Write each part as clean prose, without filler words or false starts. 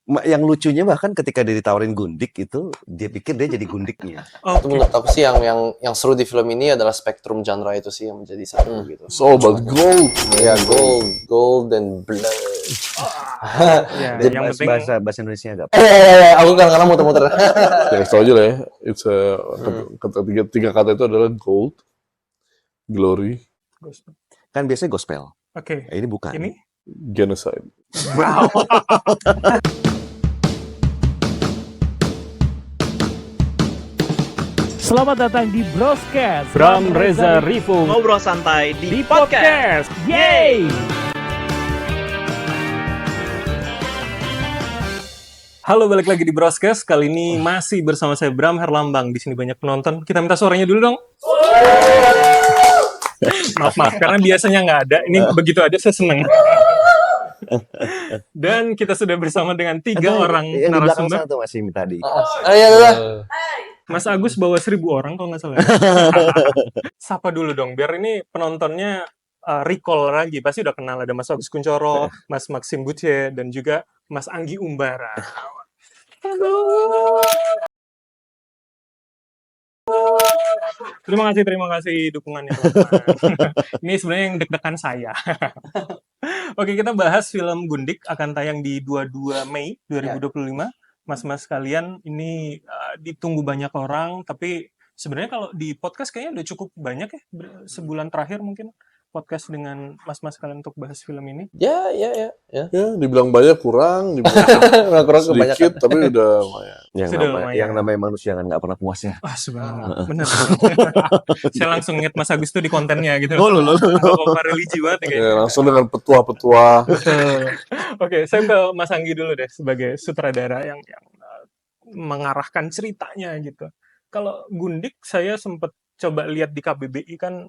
Yang lucunya bahkan ketika dia ditawarin gundik itu, dia pikir dia jadi gundiknya. Itu menurut aku sih yang seru di film ini adalah spektrum genre itu sih yang menjadi satu gitu. So about gold. Ya, gold and blood. Ya, Dan yang penting bahasa Indonesia agak. Aku kadang-kadang muter-muter. Ya, kasih tau aja lah ya. It's tiga kata itu adalah gold, glory, Kan biasanya gospel. Oke. Ini bukan. Ini? genocide. Wow. Selamat datang di Broscast. Bram Reza Rifu Ngobrol santai di di podcast. Yeay! Halo, balik lagi di Broscast. Kali ini masih bersama saya Bram Herlambang. Di sini banyak penonton. Kita minta suaranya dulu dong. Maaf, karena biasanya nggak ada. Ini begitu ada saya seneng. Dan kita sudah bersama dengan 3 orang yang di belakang narasumber. sana tuh masih tadi. Mas Agus bawa 1000 orang kalau nggak salah. Sapa dulu dong, biar ini penontonnya recall lagi. Pasti udah kenal, ada Mas Agus Kuncoro, Mas Maxim Butye, dan juga Mas Anggi Umbara. Halo. Terima kasih dukungannya, teman-teman. Ini sebenarnya yang deg-degan saya. Oke, kita bahas film Gundik akan tayang di 22 Mei 2025. Mas-mas kalian ini ditunggu banyak orang, tapi sebenarnya kalau di podcast kayaknya udah cukup banyak ya, sebulan terakhir mungkin podcast dengan mas-mas kalian untuk bahas film ini. Ya. Ya, dibilang banyak kurang, dibilang Kurang sedikit, tapi udah lumayan. Sudah lumayan. Yang namanya manusia kan nggak pernah puas ya. Ah, subhanallah. Bener. Saya langsung inget Mas Agus tuh di kontennya gitu. Lo. Bapak religi banget ya kayaknya. Ya, langsung dengan petua-petua. Oke, saya ke Mas Anggi dulu deh sebagai sutradara yang mengarahkan ceritanya gitu. Kalau Gundik saya sempat coba lihat di KBBI kan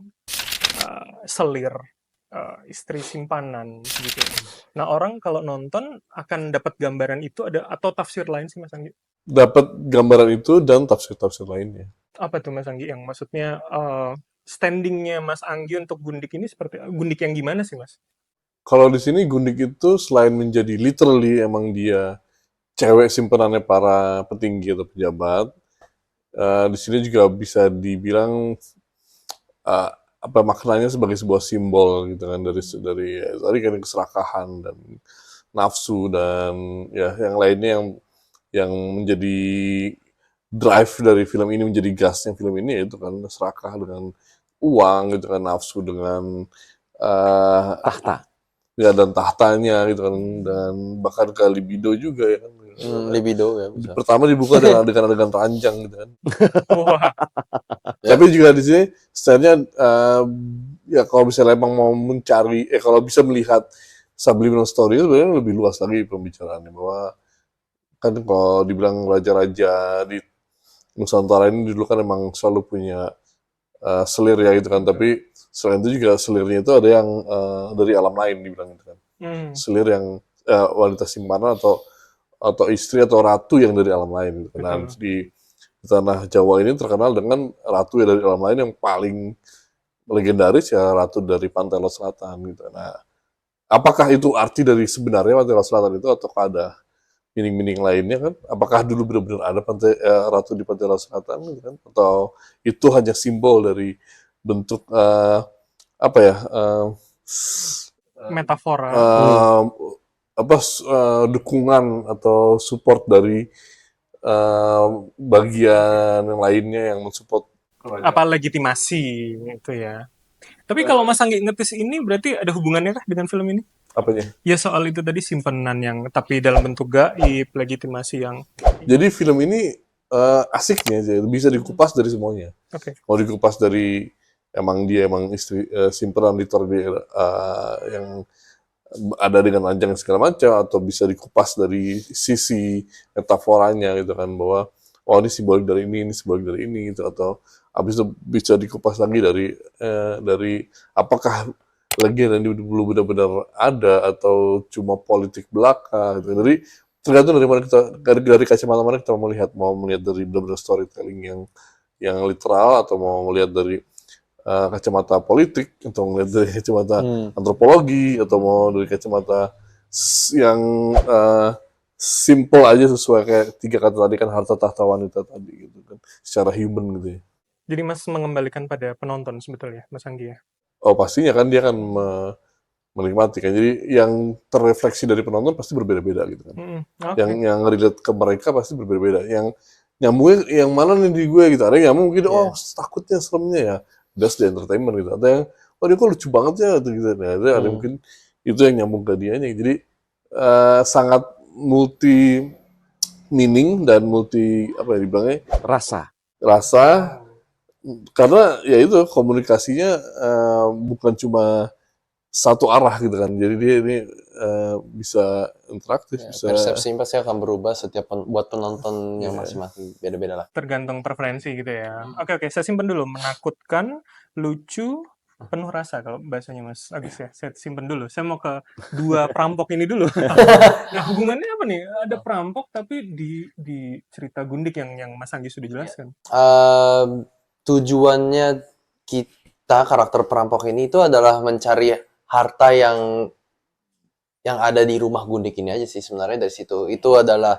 selir istri simpanan gitu. Nah, orang kalau nonton akan dapat gambaran itu ada atau tafsir lain sih Mas Anggi? Dapat gambaran itu dan tafsir-tafsir lainnya. Apa tuh Mas Anggi yang maksudnya standingnya Mas Anggi untuk Gundik ini seperti Gundik yang gimana sih Mas? Kalau di sini Gundik itu selain menjadi literally emang dia cewek simpenannya para petinggi atau pejabat, di sini juga bisa dibilang apa maknanya sebagai sebuah simbol gitu kan dari kan keserakahan dan nafsu dan ya yang lainnya yang menjadi drive dari film ini, menjadi gasnya film ini yaitu kan serakah dengan uang gitu kan, nafsu dengan Tahta. ya dan tahtanya gitu kan, dan bahkan ke libido juga ya kan. Libido ya. Bisa. Pertama dibuka dengan adegan ranjang gitu kan. Wah, Tapi juga di sini sebenarnya ya kalau misalnya emang mau mencari, kalau bisa melihat subliminal story itu sebenarnya lebih luas lagi pembicaraannya, bahwa kan kalau dibilang raja-raja di Nusantara ini dulu kan emang selalu punya selir ya gitu kan, tapi selain itu juga selirnya itu ada yang dari alam lain dibilang gitu kan. Selir yang wanita simpanan atau istri atau ratu yang dari alam lain gitu. Nah, di tanah Jawa ini terkenal dengan ratu yang dari alam lain yang paling legendaris ya ratu dari Pantai Laut Selatan gitu. Nah, apakah itu arti dari sebenarnya Pantai Laut Selatan itu atau ada meaning-meaning lainnya kan? Apakah dulu benar-benar ada ratu di Pantai Laut Selatan gitu kan? Atau itu hanya simbol dari bentuk metafora. Dukungan atau support dari bagian yang lainnya yang mensupport Apa legitimasi gitu ya. Tapi kalau Mas Anggi ngetis ini berarti ada hubungannya kah dengan film ini? apanya. Ya soal itu tadi simpanan yang tapi dalam bentuk gaib, legitimasi yang Jadi film ini asiknya aja bisa dikupas dari semuanya. oke. Mau dikupas dari emang istri simpanan literally yang ada dengan ranjang segala macam, atau bisa dikupas dari sisi metaforanya gitu kan, bahwa oh ini simbolik dari ini simbolik dari ini gitu, atau habis itu bisa dikupas lagi dari apakah legenda ini benar-benar ada atau cuma politik belaka gitu. Jadi tergantung dari mana dari kacamata mana kita mau melihat dari benar-benar storytelling yang literal, atau mau melihat dari kacamata politik, atau melihat dari kacamata antropologi, atau mau dari kacamata yang simple aja sesuai kayak 3 kata tadi kan, harta tahta wanita tadi gitu kan, secara human gitu ya. Jadi Mas mengembalikan pada penonton sebetulnya, Mas Anggi ya? Oh pastinya kan dia akan menikmati kan, jadi yang terrefleksi dari penonton pasti berbeda-beda gitu kan. Oke. Yang relate ke mereka pasti berbeda-beda. Yang nyambungnya yang mana nih di gue gitu. Ada yang nyambung mungkin oh takutnya seremnya ya. That's the entertainment gitu. Ada yang oh dia kok lucu banget ya gitu. Nah, ada mungkin itu yang nyambung ke dianya. Jadi sangat multi meaning dan multi apa ya dibilangnya Rasa. rasa, karena ya itu komunikasinya bukan cuma satu arah gitu kan. Jadi dia ini bisa interaktif, Ya, bisa persepsinya pasti akan berubah setiap buat penonton yang masing-masing beda-beda lah. Tergantung preferensi gitu ya. Oke, saya simpen dulu. Menakutkan, lucu, penuh rasa kalau bahasanya Mas Agus ya. Saya simpen dulu. Saya mau ke 2 perampok ini dulu. Nah, hubungannya apa nih? Ada perampok tapi di cerita Gundik yang Mas Anggi sudah jelaskan. Tujuannya kita karakter perampok ini itu adalah mencari harta yang ada di rumah Gundik ini aja sih sebenarnya. Dari situ itu adalah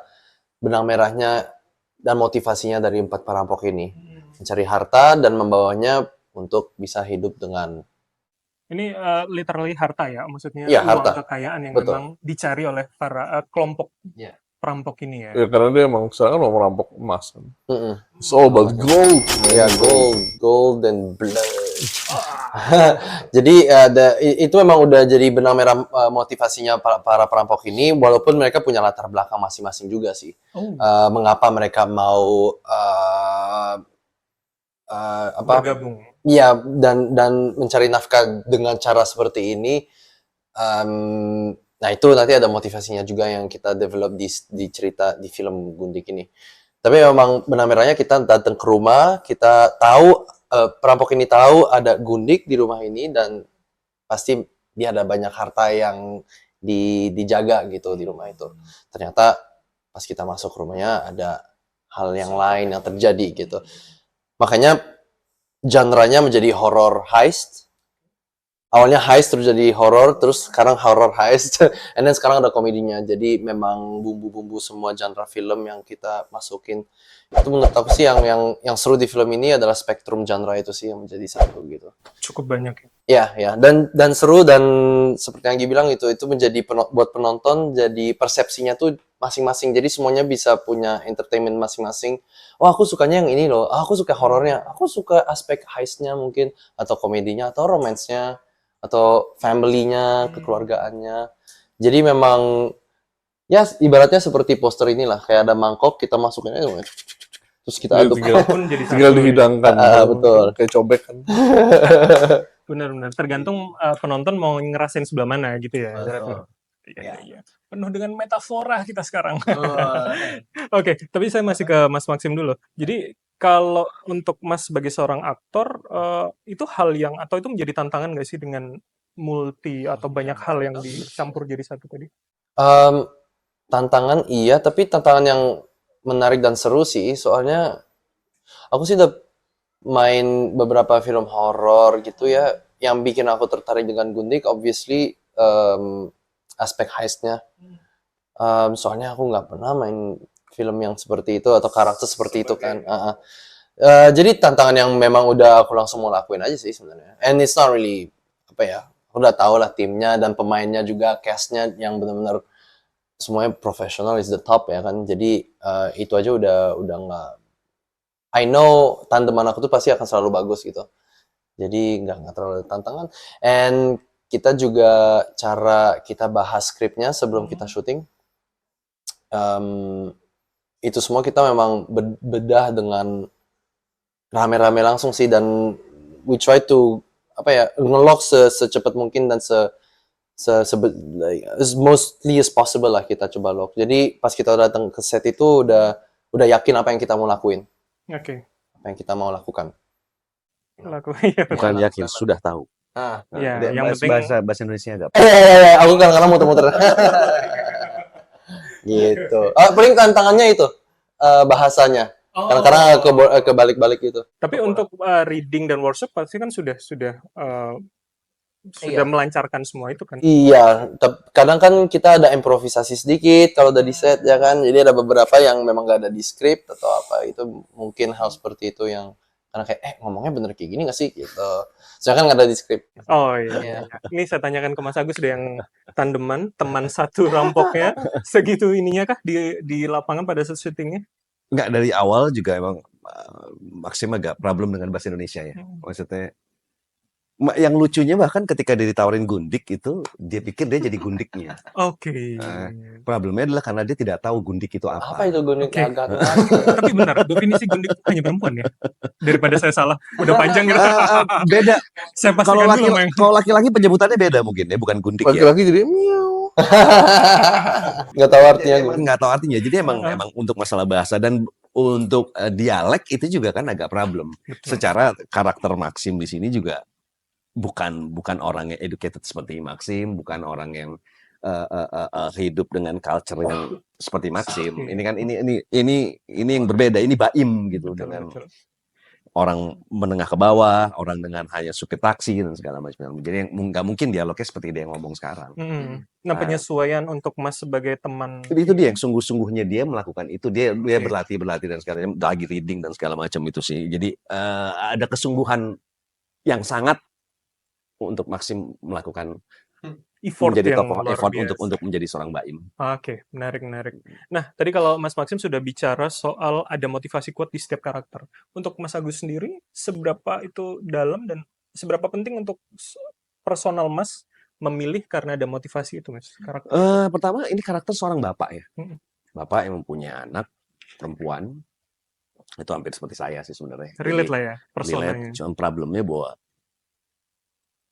benang merahnya dan motivasinya dari 4 perampok ini, mencari harta dan membawanya untuk bisa hidup dengan Ini literally harta ya, maksudnya Iya, uang harta. kekayaan yang Betul. memang dicari oleh para kelompok Iya. perampok ini ya. ya karena dia emang sekarang mau merampok emas kan. Mm-mm. It's all about gold. Ya, gold and blood. Jadi itu memang udah jadi benang merah motivasinya para perampok ini, walaupun mereka punya latar belakang masing-masing juga sih. Mengapa mereka mau Bergabung. Iya, dan mencari nafkah dengan cara seperti ini. Nah itu nanti ada motivasinya juga yang kita develop di cerita di film Gundik ini. Tapi memang benang merahnya kita datang ke rumah, kita tahu perampok ini tahu ada Gundik di rumah ini dan pasti dia ada banyak harta yang dijaga gitu di rumah itu. Ternyata pas kita masuk rumahnya ada hal yang lain yang terjadi gitu. Makanya genre-nya menjadi horror heist. Awalnya heist terus jadi horror, terus sekarang horror heist, and then sekarang ada komedinya. Jadi memang bumbu-bumbu semua genre film yang kita masukin. Itu menurut aku sih yang seru di film ini adalah spektrum genre itu sih yang menjadi satu gitu. Cukup banyak ya. Ya, dan seru dan seperti yang Gi bilang itu menjadi buat penonton jadi persepsinya tuh masing-masing. Jadi semuanya bisa punya entertainment masing-masing. Oh, aku sukanya yang ini loh. Aku suka horornya. Aku suka aspek heistnya mungkin atau komedinya atau romansnya atau family-nya, kekeluargaannya. Jadi memang ya ibaratnya seperti poster inilah, kayak ada mangkok kita masukin aja terus kita aduk. Pun jadi Tinggal satu. dihidangkan. Betul. Kayak cobek kan. Benar-benar tergantung penonton mau ngerasain sebelah mana gitu ya. Iya. Penuh dengan metafora kita sekarang. Oke, tapi saya masih ke Mas Maxim dulu. Jadi kalau untuk Mas sebagai seorang aktor, itu hal yang atau itu menjadi tantangan nggak sih dengan multi atau banyak hal yang dicampur jadi satu tadi? Tantangan iya, tapi tantangan yang menarik dan seru sih. Soalnya aku sih udah main beberapa film horor gitu ya. Yang bikin aku tertarik dengan Gundik, obviously aspek heistnya. Soalnya aku nggak pernah main film yang seperti itu atau karakter seperti itu kan. Jadi tantangan yang memang udah aku langsung mau lakuin aja sih sebenarnya. And it's not really apa ya, aku udah tahu lah timnya dan pemainnya juga, castnya yang benar-benar semuanya profesional is the top ya kan. Jadi itu aja udah nggak. I know tandeman aku tuh pasti akan selalu bagus gitu. Jadi nggak terlalu tantangan. And kita juga cara kita bahas skripnya sebelum kita syuting. Itu semua kita memang bedah dengan rame-rame langsung sih, dan we try to nge-lock secepat mungkin dan as mostly as possible lah kita coba lock. Jadi pas kita datang ke set itu udah yakin apa yang kita mau lakuin. Oke. Apa yang kita mau lakukan. Bukan yakin, sudah tahu. Ya, Dia yang penting bahasa Indonesia agak. Aku kadang-kadang muter-muter. Gitu. Paling tantangannya itu bahasanya. Kadang-kadang kebalik-balik gitu. Tapi untuk reading dan workshop pasti kan sudah sudah Iya. melancarkan semua itu kan. Iya, kadang kan kita ada improvisasi sedikit kalau udah di set ya kan. Jadi ada beberapa yang memang nggak ada di skrip atau apa. Itu mungkin hal seperti itu yang karena kayak ngomongnya bener kayak gini nggak sih gitu. Soalnya kan nggak ada di skrip. Oh iya. Iya. Ini saya tanyakan ke Mas Agus deh yang tandeman, teman satu rampoknya, segitu ininya kah di lapangan pada saat syutingnya? Nggak, dari awal juga emang Maxim agak problem dengan bahasa Indonesia ya. Maksudnya yang lucunya bahkan ketika dia ditawarin gundik itu dia pikir dia jadi gundiknya. Oke. Problemnya adalah karena dia tidak tahu gundik itu apa. Apa itu gundik Oke. agak Tapi benar, definisi gundik itu hanya perempuan ya? Daripada saya salah, udah panjang gitu. Beda. Saya Kalau pastikan dulu sama yang kalau laki-laki penyebutannya beda mungkin ya, bukan gundik ya. Laki-laki jadi miau. nggak tahu artinya gue. Nggak tahu artinya. Jadi emang untuk masalah bahasa dan untuk dialek itu juga kan agak problem. Secara karakter Maxim di sini juga bukan orang yang educated seperti Maxim, bukan orang yang hidup dengan culture yang seperti Maxim. Ini kan ini yang berbeda. Ini Baim gitu dengan orang menengah ke bawah, orang dengan hanya supir taksi dan segala macam. Jadi nggak mungkin dialognya seperti dia yang ngomong sekarang. Nah, penyesuaian untuk Mas sebagai teman Itu dia yang sungguh-sungguhnya dia melakukan itu. Dia berlatih dan segala macam, lagi reading dan segala macam itu sih. Jadi ada kesungguhan yang sangat untuk Maxim melakukan effort menjadi yang tokoh luar effort biasa. untuk menjadi seorang Baim. Oke, menarik. Nah, tadi kalau Mas Maxim sudah bicara soal ada motivasi kuat di setiap karakter. Untuk Mas Agus sendiri, seberapa itu dalam dan seberapa penting untuk personal Mas memilih karena ada motivasi itu, Mas? Karakter. Pertama, ini karakter seorang bapak ya. Mm. Bapak yang mempunyai anak perempuan. Itu hampir seperti saya sih sebenarnya. Relate lah ya, personalnya. Relate. Cuma problemnya bahwa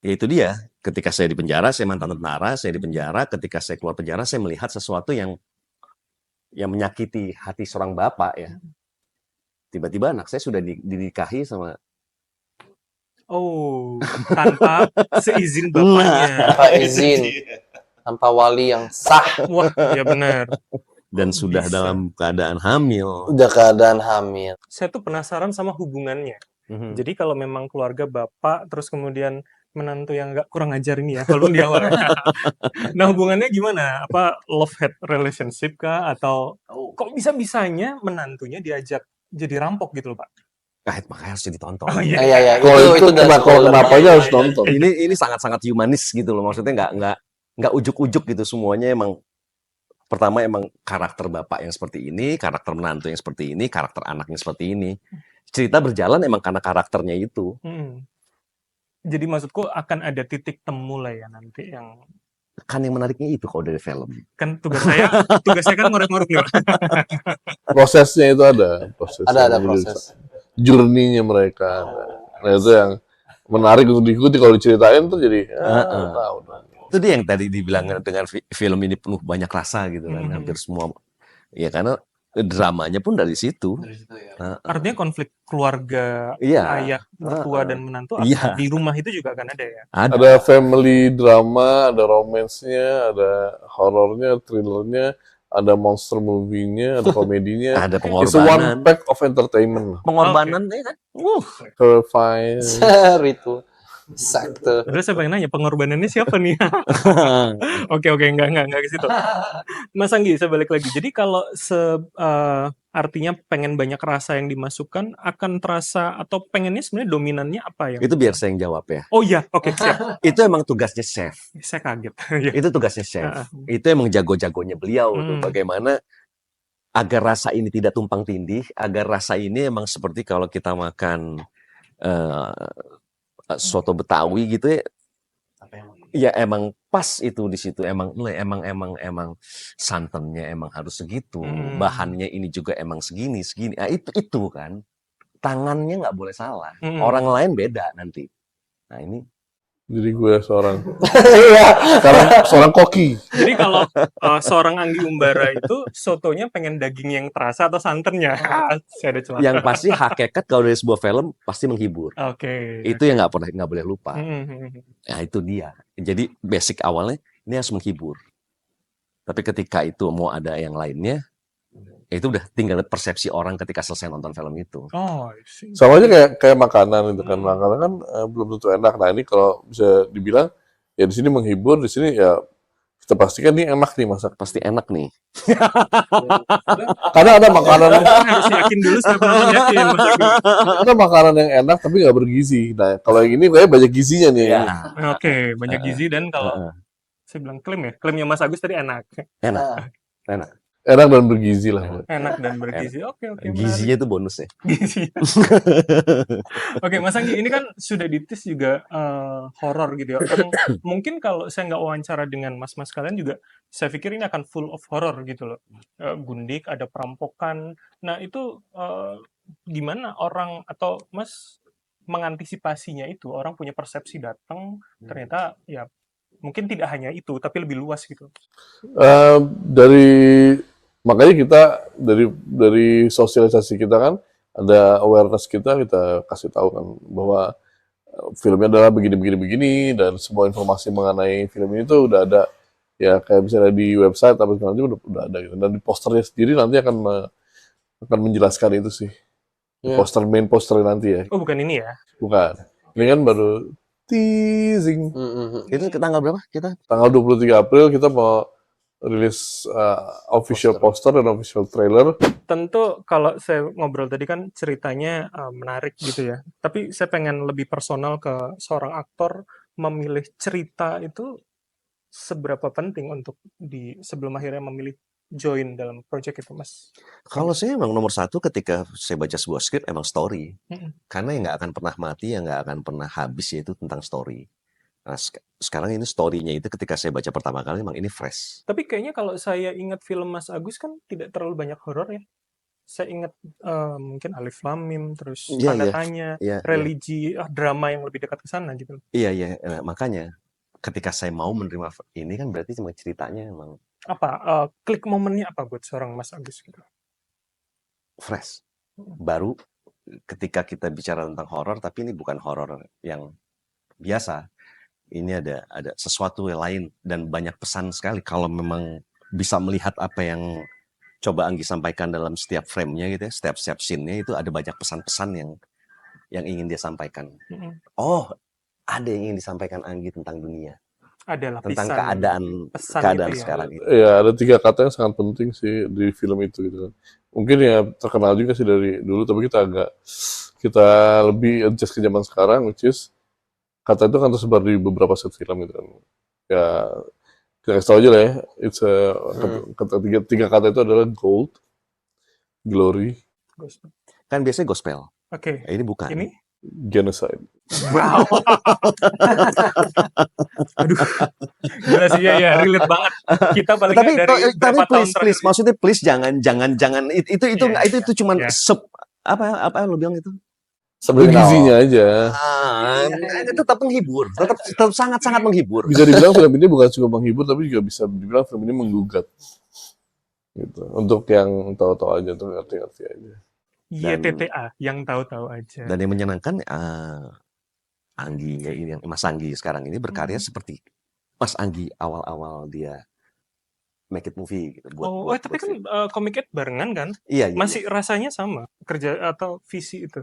ya itu dia. Ketika saya di penjara, saya mantan tentara, saya di penjara. Ketika saya keluar penjara, saya melihat sesuatu yang menyakiti hati seorang bapak ya. Tiba-tiba anak saya sudah dinikahi sama Tanpa seizin bapaknya. Tanpa izin, tanpa wali yang sah. Wah, ya benar. dan sudah Bisa. dalam keadaan hamil. Udah keadaan hamil. Saya tuh penasaran sama hubungannya. Jadi kalau memang keluarga bapak, terus kemudian menantu yang nggak kurang ajar ini ya, kalau di awal. Nah, hubungannya gimana? Apa love-hate relationship kah? Atau kok bisa-bisanya menantunya diajak jadi rampok gitu loh, Pak? Makanya harus ditonton. Oh iya. Iya. Kalau itu udah spoiler. kenapa aja harus nonton. Ini sangat-sangat humanis gitu loh. Maksudnya nggak ujuk-ujuk gitu. Semuanya emang pertama emang karakter bapak yang seperti ini, karakter menantu yang seperti ini, karakter anaknya seperti ini. Cerita berjalan emang karena karakternya itu. Jadi maksudku akan ada titik temu lah ya nanti yang Kan yang menariknya itu kalau dari film. kan tugas saya kan ngorek-ngorek nih, Pak. Prosesnya itu ada. Ada proses. Journey-nya mereka. Nah itu yang menarik untuk diikuti kalau diceritain tuh jadi tahu. Itu dia yang tadi dibilang dengan film ini penuh banyak rasa gitu kan. Hampir semua. Ya karena dramanya pun dari situ. Artinya konflik keluarga, Iya. ayah, mertua dan menantu Iya. di rumah itu juga akan ada ya. Ada family drama, ada romance-nya, ada horornya, thrillernya, ada monster movie-nya, ada komedinya. Ada It's a one pengorbanan. pack of entertainment. Pengorbanan ya kan. Terrifying. Ritual. Sakte. Terus saya pengen nanya pengorbanannya siapa nih? Oke, enggak ke situ. Mas Anggi, saya balik lagi. Jadi kalau artinya pengen banyak rasa yang dimasukkan akan terasa atau pengennya sebenarnya dominannya apa ya? Itu biar saya yang jawab ya. Oh iya, oke, siap. Itu emang tugasnya chef. Saya kaget. Itu tugasnya chef. Itu emang jago-jagonya beliau tuh. Bagaimana agar rasa ini tidak tumpang tindih, agar rasa ini emang seperti kalau kita makan soto Betawi gitu ya. Ya emang pas itu di situ emang santannya emang harus segitu, bahannya ini juga emang segini. Nah, itu kan tangannya nggak boleh salah. Orang lain beda nanti. Nah ini. Jadi gue seorang Iya. seorang koki. Jadi kalau seorang Anggi Umbara itu sotonya pengen daging yang terasa atau santannya? Saya ada celah. Yang pasti hakikat kalau dari sebuah film pasti menghibur. Oke. Itu yang nggak boleh lupa. Nah itu dia. Jadi basic awalnya ini harus menghibur. Tapi ketika itu mau ada yang lainnya, itu udah tinggal persepsi orang ketika selesai nonton film itu. Oh, I see. Sama aja kayak makanan itu kan. Makanan kan belum tentu enak. Nah ini kalau bisa dibilang Ya di sini menghibur, di sini ya kita pastikan nih enak nih masak. Pasti enak nih. Karena ada makanan Harus yakin dulu sebelum yakin Mas Agus. ada makanan yang enak tapi nggak bergizi. Nah kalau yang ini kayak banyak gizinya nih. Ya, Oke, banyak gizi dan kalau saya bilang klaim ya, klaimnya Mas Agus tadi enak. enak. Enak. Enak dan bergizi lah. Enak dan bergizi. Oke, menarik. Gizinya itu bonusnya. Gizi. Oke, Mas Anggi, ini kan sudah ditis juga horor gitu ya. Mungkin kalau saya nggak wawancara dengan mas-mas kalian juga, saya pikir ini akan full of horror gitu loh. Gundik, ada perampokan. Nah itu gimana orang atau Mas mengantisipasinya itu? Orang punya persepsi datang, ternyata ya mungkin tidak hanya itu, tapi lebih luas gitu. Makanya kita dari sosialisasi kita kan ada awareness kita kasih tahu kan bahwa filmnya adalah begini dan semua informasi mengenai film ini tuh udah ada ya kayak misalnya di website tapi nanti udah ada gitu, dan di posternya sendiri nanti akan menjelaskan itu sih. Iya. Main poster nanti ya, Oh bukan ini ya? bukan. Ini kan baru teasing. Itu ke tanggal berapa kita? Tanggal 23 April kita mau rilis official poster dan official trailer. Tentu kalau saya ngobrol tadi kan ceritanya menarik gitu ya. Tapi saya pengen lebih personal ke seorang aktor memilih cerita itu seberapa penting untuk sebelum akhirnya memilih join dalam project itu, Mas? Kalau saya emang nomor satu ketika saya baca sebuah skrip emang story. Mm-mm. Karena yang nggak akan pernah mati, yang nggak akan pernah habis yaitu tentang story. Nah, sekarang ini story-nya itu ketika saya baca pertama kali emang ini fresh. Tapi kayaknya kalau saya ingat film Mas Agus kan tidak terlalu banyak horor ya. Saya ingat mungkin Alif Lam Mim, terus Iya, Tanda iya. Tanya, Iya, religi, drama yang lebih dekat ke sana gitu. iya. Makanya ketika saya mau menerima ini kan berarti cuma ceritanya emang Apa klik momennya apa buat seorang Mas Agus gitu? fresh. Baru ketika kita bicara tentang horor, tapi ini bukan horor yang biasa. Ini ada sesuatu yang lain dan banyak pesan sekali kalau memang bisa melihat apa yang coba Anggi sampaikan dalam setiap frame-nya gitu ya, setiap scene-nya itu ada banyak pesan-pesan yang ingin dia sampaikan. Mm-mm. Oh, ada yang ingin disampaikan Anggi tentang dunia, Ada tentang lapisan pesan keadaan itu ya. sekarang ini. Ya ada 3 kata yang sangat penting sih di film itu gitu kan. Mungkin ya terkenal juga sih dari dulu, tapi kita lebih adjust ke zaman sekarang, which is kata itu kan tersebar di beberapa set film gitu kan. Ya kita kasih tau aja lah ya. Tiga kata itu adalah gold, glory, Gospel. Kan biasanya gospel. Oke. Ini bukan. Ini genocide. wow. Aduh. Gila sih ya relate banget. Kita paling Tapi dari berapa tahun please, maksudnya please jangan itu Iya, itu cuman iya. apa lo bilang itu? Gizinya aja. Tetap menghibur, tetap sangat menghibur. Bisa dibilang film ini bukan cuma menghibur, tapi juga bisa dibilang film ini menggugat. Gitu. Untuk yang tahu-tahu aja, untuk ngerti-ngerti aja. YTTA yang tahu-tahu aja. Dan yang menyenangkan Anggi ya ini Mas Anggi sekarang ini berkarya seperti Mas Anggi awal-awal dia make it movie gitu buat tapi kan film. Comic Ed barengan kan? Iya. Masih rasanya sama kerja atau visi itu.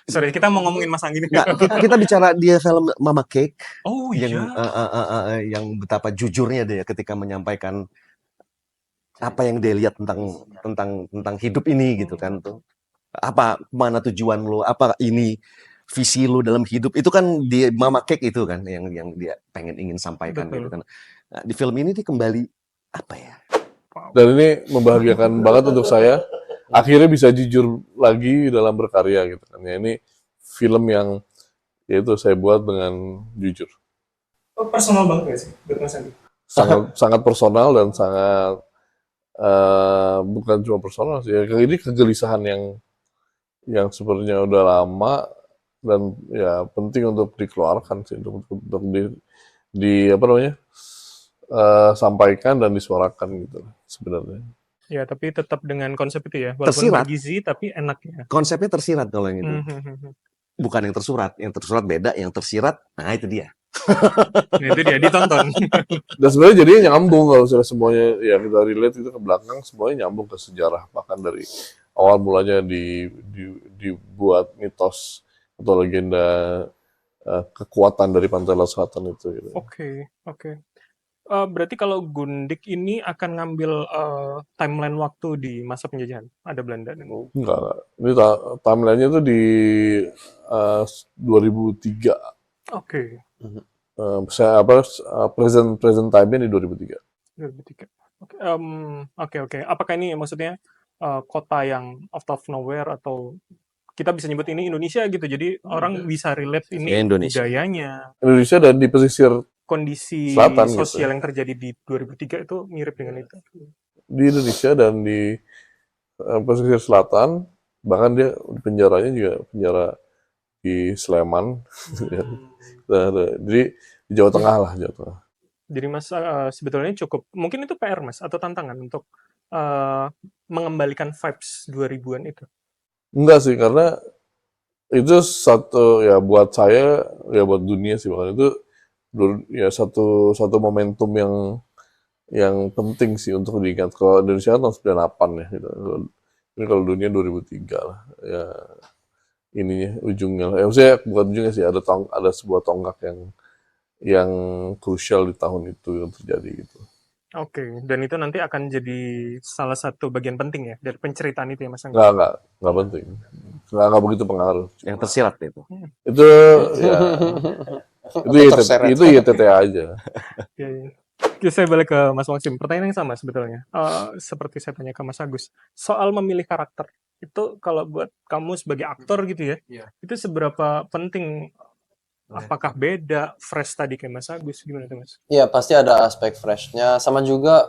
Sorry, kita mau ngomongin Mas Anggi nih. Nggak, kita bicara dia film Mama Cake Oh yang iya. yang betapa jujurnya dia ketika menyampaikan apa yang dia lihat tentang hidup ini gitu kan tuh. Apa mana tujuan lu, apa ini visi lu dalam hidup itu kan di Mama Cake itu kan yang dia ingin sampaikan. Betul. Gitu kan. Nah, di film ini dia kembali apa ya? Dan ini membahagiakan banget untuk saya. Akhirnya bisa jujur lagi dalam berkarya gitu kan. Ya, ini film yang yaitu saya buat dengan jujur. Personal banget gak sih buat Mas Anggi? Sangat personal dan sangat bukan cuma personal sih. Ya, ini kegelisahan yang sebenarnya udah lama dan ya penting untuk dikeluarkan sih, untuk di apa namanya sampaikan dan disuarakan gitu sebenarnya. Ya, tapi tetap dengan konsep itu ya, walaupun Tersirat. bergizi tapi enak ya. Konsepnya tersirat kalau yang itu. Hmm. Bukan yang tersurat beda, yang tersirat, nah itu dia. Nah, itu dia ditonton. Dan sebenarnya jadinya nyambung kalau misalnya semuanya ya kita relate itu ke belakang, semuanya nyambung ke sejarah, bahkan dari awal mulanya dibuat mitos atau legenda kekuatan dari Pantai Laut Selatan itu gitu. Oke. Berarti kalau Gundik ini akan ngambil timeline waktu di masa penjajahan, ada Belanda dan Enggak. Ini timelinenya tuh di 2003. oke, Present time-nya di 2003. 2003. Oke. Apakah ini maksudnya kota yang out of nowhere atau kita bisa nyebut ini Indonesia gitu. Jadi orang bisa relate ini Indonesia. budayanya, Indonesia dan di pesisir kondisi selatan gitu. sosial yang terjadi di 2003 itu mirip dengan itu. Di Indonesia dan di pesisir selatan, bahkan dia penjaranya juga penjara di Sleman. Jadi di Jawa Tengah lah, Jawa Tengah. Jadi Mas sebetulnya cukup, mungkin itu PR Mas atau tantangan untuk mengembalikan vibes 2000-an itu. Enggak sih, karena itu satu ya buat saya, ya buat dunia sih, bahkan itu ya satu momentum yang penting sih untuk diingat. Kalau Indonesia kan tahun 98 ya gitu. Ini kalau dunia 2003 lah. Ya ininya ujungnya lah. Ya maksudnya bukan ujungnya sih, ada sebuah tonggak yang krusial di tahun itu yang terjadi gitu. Oke, dan itu nanti akan jadi salah satu bagian penting ya dari penceritaan itu ya Mas Angga? Enggak penting. Enggak begitu pengaruh. Yang tersirat itu. Itu ya itu YTT aja. Ya. Oke, saya balik ke Mas Maxim. Pertanyaan yang sama sebetulnya. Seperti saya tanya ke Mas Agus. Soal memilih karakter. Itu kalau buat kamu sebagai aktor gitu ya, itu seberapa penting? Apakah beda, fresh tadi kayak Mas Agus? Gimana tuh Mas? Iya, pasti ada aspek freshnya. Sama juga,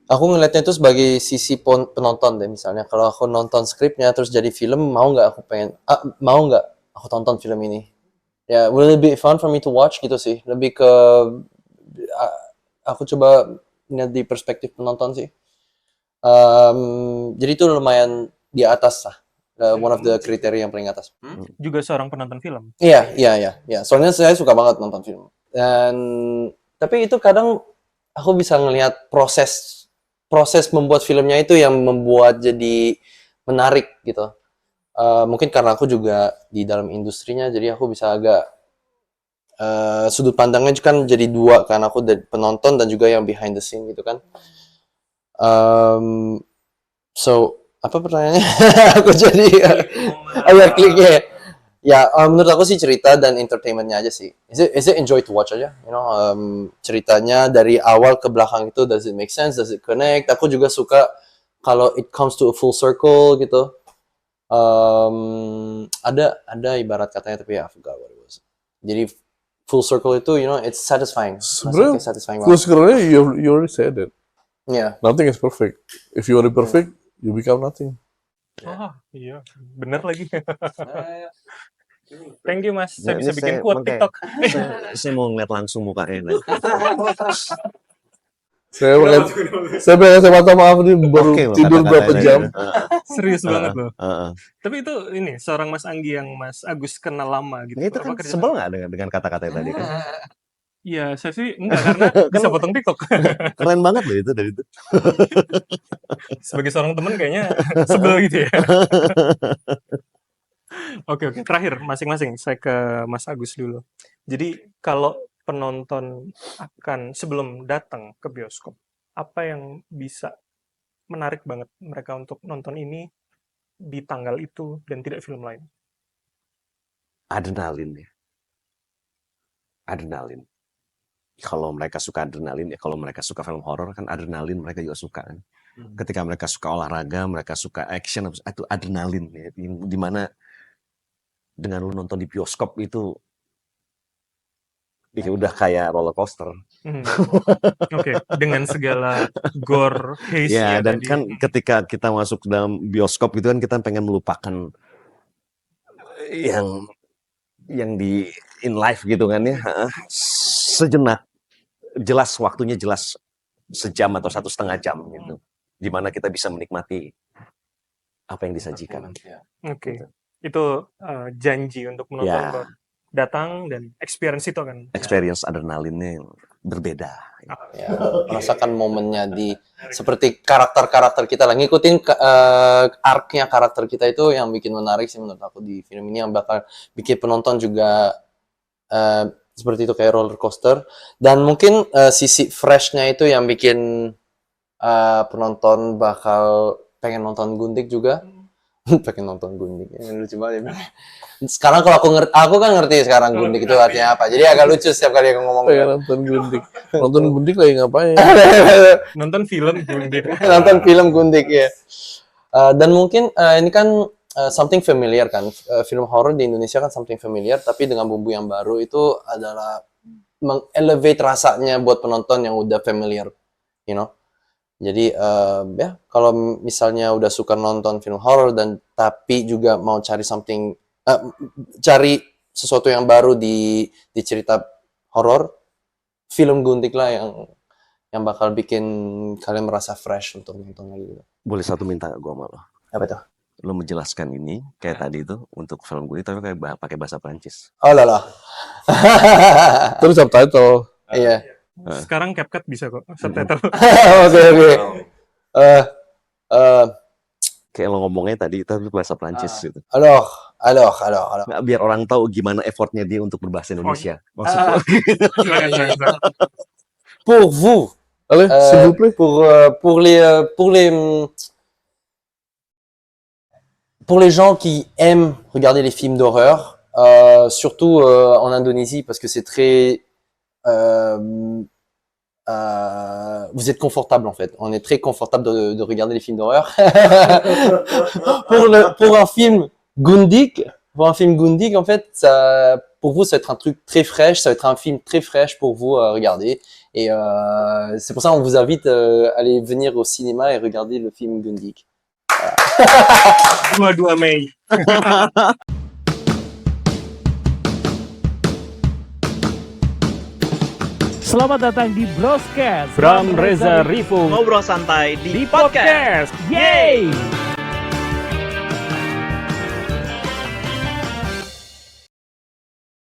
aku ngelihatnya itu sebagai sisi penonton deh. Misalnya kalau aku nonton skripnya terus jadi film, mau nggak aku tonton film ini? Ya, will it be fun for me to watch gitu sih. Lebih ke aku coba lihat di perspektif penonton sih. Jadi itu lumayan di atas lah. One of the kriteria yang paling atas. Juga seorang penonton film. Iya. Soalnya saya suka banget nonton film. Tapi itu kadang aku bisa ngelihat proses membuat filmnya itu yang membuat jadi menarik gitu. Mungkin karena aku juga di dalam industrinya, jadi aku bisa agak sudut pandangnya kan jadi dua kan, aku dari penonton dan juga yang behind the scene gitu kan. So apa pertanyaannya? Aku jadi kliknya. Ya, menurut aku sih cerita dan entertainmentnya aja sih. Is it enjoy to watch aja? You know, ceritanya dari awal ke belakang itu, does it make sense? Does it connect? Aku juga suka kalau it comes to a full circle gitu. Ada ibarat katanya, tapi I forgot what it was. Jadi full circle itu, you know, it's satisfying. Sebenarnya satisfying full circle-nya you already said it. Yeah. Nothing is perfect. If you want to be perfect, you become nothing. Iya, bener lagi. Thank you Mas, saya Nah, bisa ini bikin saya- quote makanya- TikTok. Saya mau ngeliat langsung mukanya. Saya pengen saya minta maaf nih baru Oke loh tidur kata-kata berapa tadi. jam. Serius banget loh. Heeh. Tapi itu ini seorang Mas Anggi yang Mas Agus kenal lama gitu. Itu kan Apa kerjaan? sebel nggak dengan kata-kata tadi kan? Iya, saya sih enggak karena bisa potong TikTok. Keren banget loh itu dari itu. Sebagai seorang teman kayaknya sebel gitu ya. Oke, terakhir masing-masing saya ke Mas Agus dulu. Jadi kalau penonton akan sebelum datang ke bioskop, apa yang bisa menarik banget mereka untuk nonton ini di tanggal itu dan tidak film lain? Adrenalin ya. Adrenalin. Kalau mereka suka adrenalin, ya kalau mereka suka film horor kan adrenalin mereka juga suka kan. Ketika mereka suka olahraga, mereka suka action, itu adrenalin ya. Dimana dengan lu nonton di bioskop itu ya udah kayak roller coaster. Oke, dengan segala gore, haze Ya, dan tadi. kan ketika kita masuk ke dalam bioskop gitu kan kita pengen melupakan yang di in life gitu kan ya. Sejenak. Jelas waktunya jelas sejam atau 1,5 jam gitu. Di mana kita bisa menikmati apa yang disajikan. Oke. Itu janji untuk menonton Ya. bahwa datang dan experience itu akan Experience adrenalinnya berbeda. Ya, merasakan momennya seperti karakter-karakter kita lah, ngikutin arc-nya karakter kita itu yang bikin menarik sih menurut aku di film ini, yang bakal bikin penonton juga seperti itu kayak roller coaster, dan mungkin sisi freshnya itu yang bikin penonton bakal pengen nonton Gundik juga. Pengen nonton Gundik, lucu banget ya. Sekarang kalau aku kan ngerti sekarang Gundik itu artinya apa, jadi agak lucu setiap kali aku ngomong. Pengen nonton Gundik. Nonton Gundik lagi ngapain? Nonton film Gundik. Nonton film Gundik ya. Dan mungkin ini kan something familiar kan, film horror di Indonesia kan something familiar, tapi dengan bumbu yang baru itu adalah mengelevate rasanya buat penonton yang udah familiar, you know. Jadi ya kalau misalnya udah suka nonton film horror dan tapi juga mau cari cari sesuatu yang baru di cerita horror, film Gundik lah yang bakal bikin kalian merasa fresh untuk nonton lagi gitu. Boleh satu minta gue sama lo? Apa tuh? Lo menjelaskan ini kayak tadi itu untuk film Gundik tapi kayak pakai bahasa Prancis. Oh lah lah. Terus subtitle. Iya. Sekarang CapCut bisa kok subtitle. Oke. Kayak lo ngomongnya tadi tapi bahasa Prancis gitu. Alors. Nggak, biar orang tahu gimana effortnya dia untuk berbahasa Indonesia. Maksudnya. Silakan. Pour vous, Allez, s'il vous plaît. pour les gens qui aiment regarder les films d'horreur, surtout en Indonésie, parce que c'est très vous êtes confortable en fait. On est très confortable de regarder les films d'horreur. pour un film Gundik, en fait, pour vous, ça va être un truc très fraîche, ça va être un film très fraîche pour vous à regarder. Et c'est pour ça qu'on vous invite à aller venir au cinéma et regarder le film Gundik. 22 Mei. Selamat datang di Broscast Bram Reza Rifung ngobrol santai di podcast. Yeay!